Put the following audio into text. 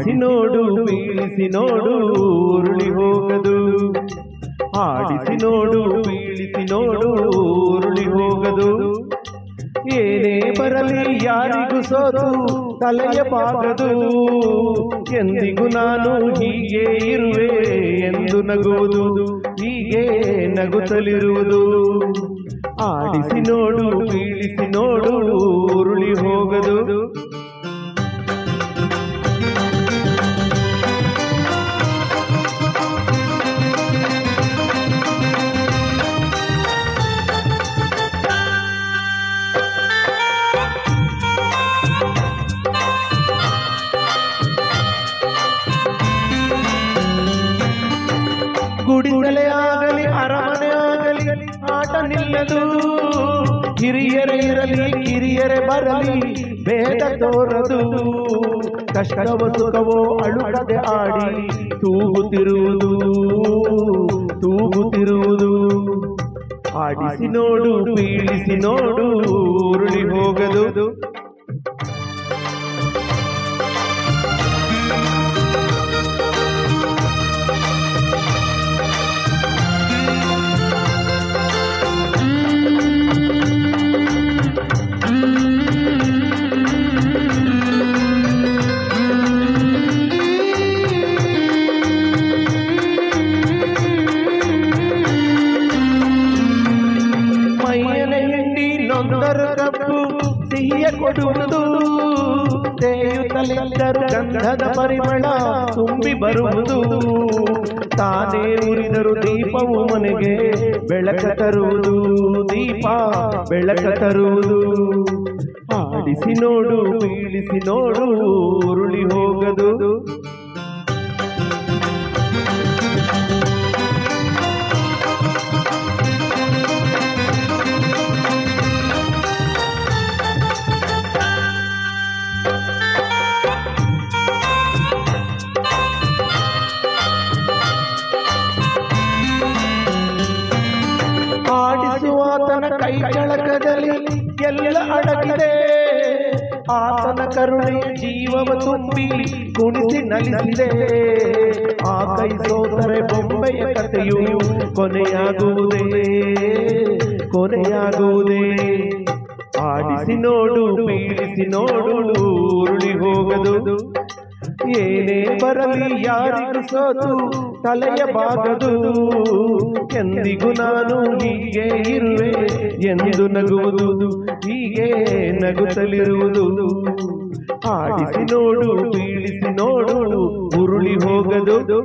ಆಡಿಸಿ ನೋಡು ಬೀಳಿಸಿ ನೋಡು ಉರುಳಿ ಹೋಗದು. ಆಡಿಸಿ ನೋಡು ಬೀಳಿಸಿ ನೋಡು ಉರುಳಿ ಹೋಗದು. ಏನೇ ಬರಲಿ ಯಾರಿಗೂ ಸೋತು ತಲೆಯ ಬಾಗದು. ಎಂದಿಗೂ ನಾನು ಹೀಗೆ ಇರುವೆ ಎಂದು ನಗುವುದು, ಹೀಗೆ ನಗುತ್ತಲಿರುವುದು. ಆಡಿಸಿ ನೋಡು ಬೀಳಿಸಿ ನೋಡು ಉರುಳಿ ಹೋಗದು. ಗುಡಿಸಲೇ ಆಗಲಿ ಅರಮನೆ ಆಗಲಿ ಆಟ ನಿಲ್ಲದು. ಹಿರಿಯರೇ ಇರಲಿ ಕಿರಿಯರೇ ಬರಲಿ ಭೇದ ತೋರದು. ಕಷ್ಟವೋ ಸುಖವೋ ಅಳುಕದೆ ಆಡಿ ತೂಗುತ್ತಿರುವುದು, ತೂಗುತ್ತಿರುವುದು. ಆಡಿಸಿ ನೋಡು ಬೀಳಿಸಿ ನೋಡು ಉರುಳಿ ಹೋಗದು. ನೊಂದರು ಕಪ್ಪು ಸಿಹಿಯ ಕೊಡುವುದು. ತೇಯುತ್ತಲಿದ್ದರು ಗಂಧದ ಪರಿಮಳ ತುಂಬಿ ಬರುವುದು. ತಾನೇ ಉರಿದರು ದೀಪವು ಮನೆಗೆ ಬೆಳಕ ತರುವುದು, ದೀಪ ಬೆಳಕ ತರುವುದು. ಆಡಿಸಿ ನೋಡು ಬೀಳಿಸಿ ನೋಡು ಉರುಳಿ ಹೋಗದು. ಆಡಿಸುವಾತನ ಕೈ ಕೆಳಕದಲ್ಲಿ ಎಲ್ಲ ಅಡಗಿದೆ. ಆತನ ಕರುಣೆಯ ಜೀವವ ತುಂಬಿ ಕುಣಿಸಿ ನಲಿಸಿದೆ. ಆ ಕೈ ಸೋತರೆ ಬೊಂಬೆಯ ಕಥೆಯು ಕೊನೆಯಾಗುವುದೇ, ಕೊನೆಯಾಗುವುದೇ. ಆಡಿಸಿ ನೋಡು ಬೀಳಿಸಿ ನೋಡು ಉರುಳಿ ಹೋಗದು. ಏನೇ ಬರಲಿ ಯಾರಿಗೂ ಸೋತು ತಲೆಯ ಬಾಗದು. ಎಂದಿಗೂ ನಾನು ಹೀಗೆ ಇರುವೆ ಎಂದು ನಗುವುದು, ಹೀಗೆ ನಗುತ್ತಲಿರುವುದು. ಆಡಿಸಿ ನೋಡು ಬೀಳಿಸಿ ನೋಡು ಉರುಳಿ ಹೋಗದು.